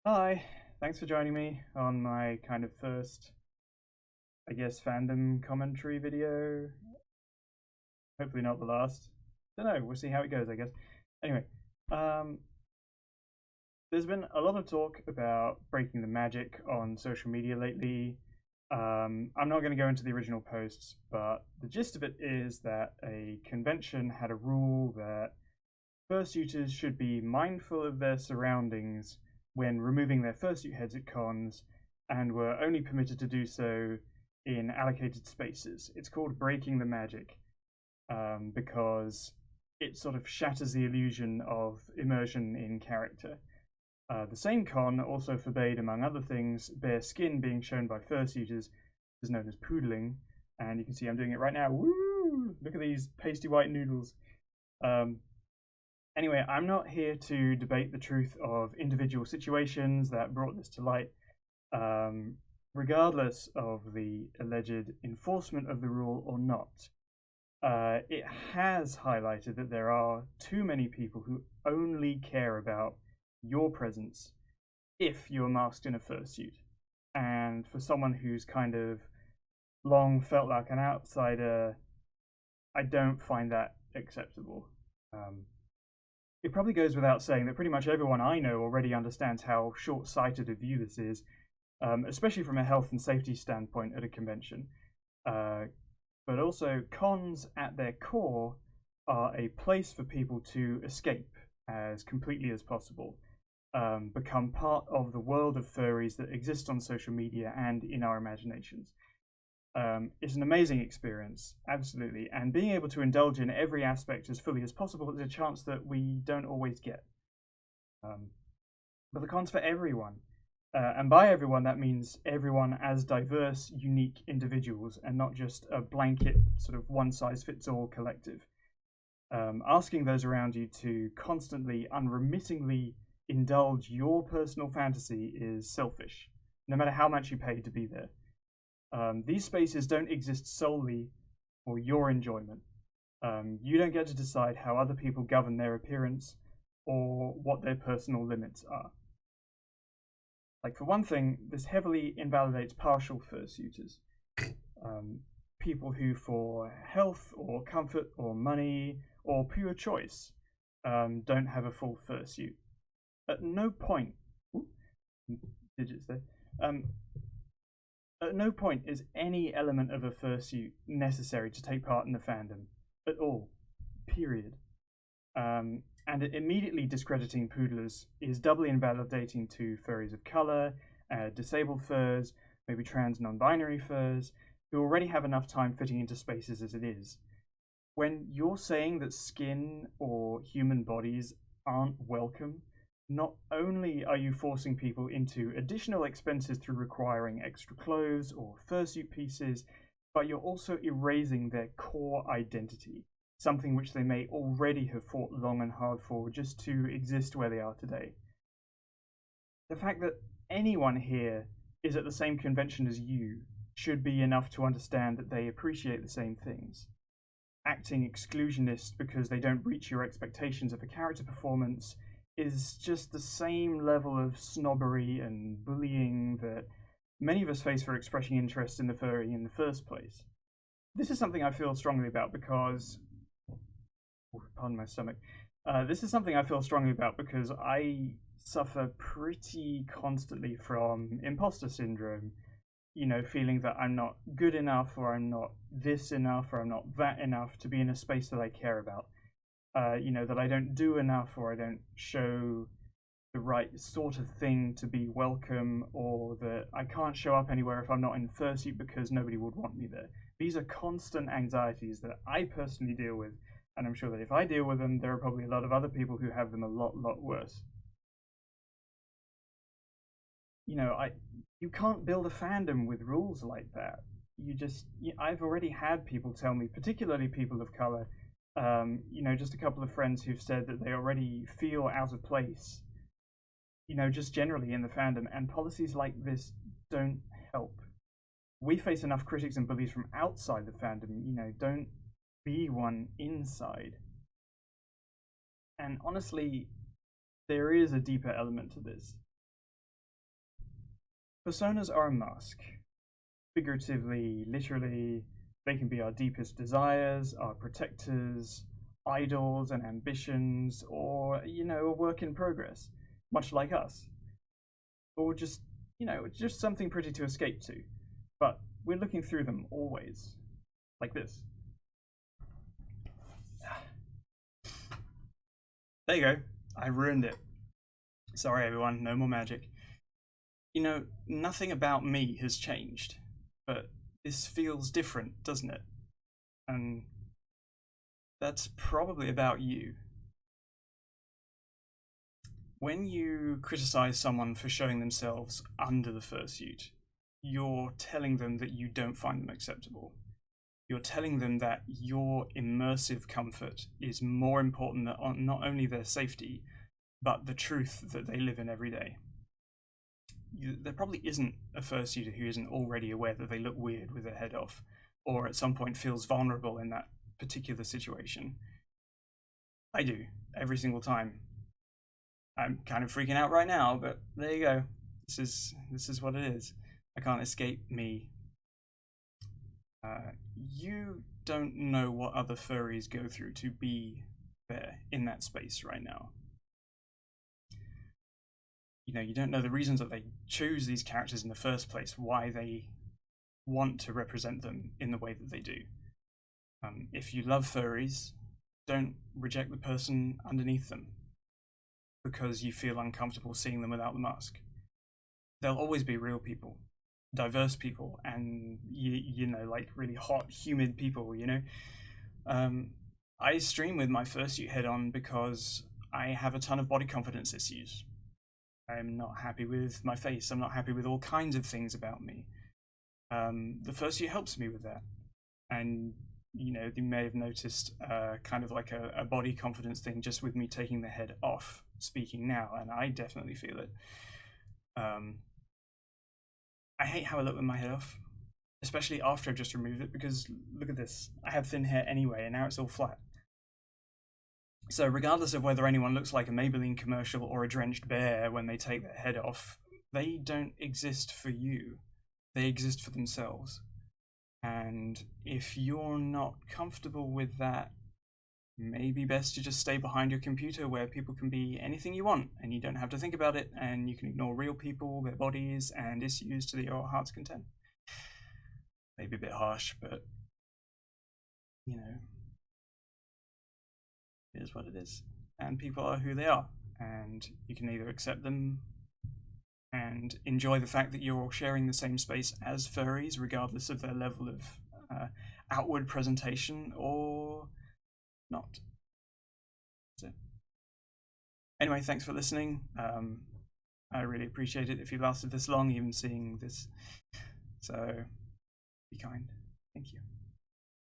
Hi, thanks for joining me on my kind of first, I guess, fandom commentary video. Hopefully not the last. Don't know, we'll see how it goes, I guess. Anyway, um, there's been a lot of talk about breaking the magic on social media lately. I'm not going to go into the original posts, but the gist of it is that a convention had a rule that fursuiters should be mindful of their surroundings when removing their fursuit heads at cons and were only permitted to do so in allocated spaces. It's called breaking the magic because it sort of shatters the illusion of immersion in character. The same con also forbade, among other things, bare skin being shown by fursuiters, is known as poodling, and you can see I'm doing it right now. Woo! Look at these pasty white noodles. Um, Anyway, I'm not here to debate the truth of individual situations that brought this to light. Um, Regardless of the alleged enforcement of the rule or not, it has highlighted that there are too many people who only care about your presence if you're masked in a fursuit. And for someone who's kind of long felt like an outsider, I don't find that acceptable. Um, It probably goes without saying that pretty much everyone I know already understands how short sighted a view this is, especially from a health and safety standpoint at a convention. Uh, but also, cons at their core are a place for people to escape as completely as possible, become part of the world of furries that exist on social media and in our imaginations. It's an amazing experience, absolutely. And being able to indulge in every aspect as fully as possible is a chance that we don't always get. Um, but the cons for everyone. And by everyone, that means everyone as diverse, unique individuals and not just a blanket, sort of one size fits all collective. Asking those around you to constantly, unremittingly indulge your personal fantasy is selfish, no matter how much you pay to be there. These spaces don't exist solely for your enjoyment. You don't get to decide how other people govern their appearance or what their personal limits are. Like, for one thing, this heavily invalidates partial fursuiters. Um, People who, for health or comfort or money or pure choice, don't have a full fursuit. At no point, ooh, digits there, um, at no point is any element of a fursuit necessary to take part in the fandom at all. Period. And immediately discrediting poodlers is doubly invalidating to furries of color, disabled furs, maybe trans non binary furs, who already have enough time fitting into spaces as it is. When you're saying that skin or human bodies aren't welcome, not only are you forcing people into additional expenses through requiring extra clothes or fursuit pieces, but you're also erasing their core identity, something which they may already have fought long and hard for just to exist where they are today. The fact that anyone here is at the same convention as you should be enough to understand that they appreciate the same things. Acting exclusionist because they don't reach your expectations of a character performance is just the same level of snobbery and bullying that many of us face for expressing interest in the furry in the first place. This is something I feel strongly about because, pardon my stomach, this is something I feel strongly about because I suffer pretty constantly from imposter syndrome. You know, feeling that I'm not good enough, or I'm not this enough, or I'm not that enough to be in a space that I care about. That I don't do enough, or I don't show the right sort of thing to be welcome, or that I can't show up anywhere if I'm not in fursuit because nobody would want me there. These are constant anxieties that I personally deal with, and I'm sure that if I deal with them, there are probably a lot of other people who have them a lot worse. I you can't build a fandom with rules like that. I've already had people tell me, particularly people of color, just a couple of friends who've said that they already feel out of place, just generally in the fandom, and policies like this don't help. We face enough critics and bullies from outside the fandom, don't be one inside. And honestly, there is a deeper element to this. Personas are a mask. Figuratively, literally, they can be our deepest desires, our protectors, idols and ambitions, or, a work in progress, much like us. Or just, just something pretty to escape to. But we're looking through them always, like this. There you go. I ruined it. Sorry, everyone, no more magic. Nothing about me has changed, but this feels different, doesn't it? And that's probably about you. When you criticize someone for showing themselves under the fursuit, you're telling them that you don't find them acceptable. You're telling them that your immersive comfort is more important than not only their safety, but the truth that they live in every day. There probably isn't a fursuiter who isn't already aware that they look weird with their head off, or at some point feels vulnerable in that particular situation. I do, every single time. I'm kind of freaking out right now, but there you go. This is what it is. I can't escape me. You don't know what other furries go through to be there in that space right now. You don't know the reasons that they choose these characters in the first place, why they want to represent them in the way that they do. If you love furries, don't reject the person underneath them because you feel uncomfortable seeing them without the mask. There'll always be real people, diverse people, and like really hot, humid people. I stream with my fursuit head on because I have a ton of body confidence issues. I'm not happy with my face. I'm not happy with all kinds of things about me. The fursuit helps me with that, and you may have noticed kind of like a body confidence thing just with me taking the head off speaking now, and I definitely feel it. I hate how I look with my head off, especially after I've just removed it, because look at this. I have thin hair anyway, and now it's all flat. So regardless of whether anyone looks like a Maybelline commercial or a drenched bear when they take their head off, they don't exist for you. They exist for themselves. And if you're not comfortable with that, maybe best to just stay behind your computer where people can be anything you want and you don't have to think about it, and you can ignore real people, their bodies, and issues to your heart's content. Maybe a bit harsh, but it is what it is. And people are who they are, and you can either accept them and enjoy the fact that you're sharing the same space as furries, regardless of their level of outward presentation, or not. That's it. Anyway, thanks for listening. I really appreciate it if you lasted this long, even seeing this. So be kind. Thank you.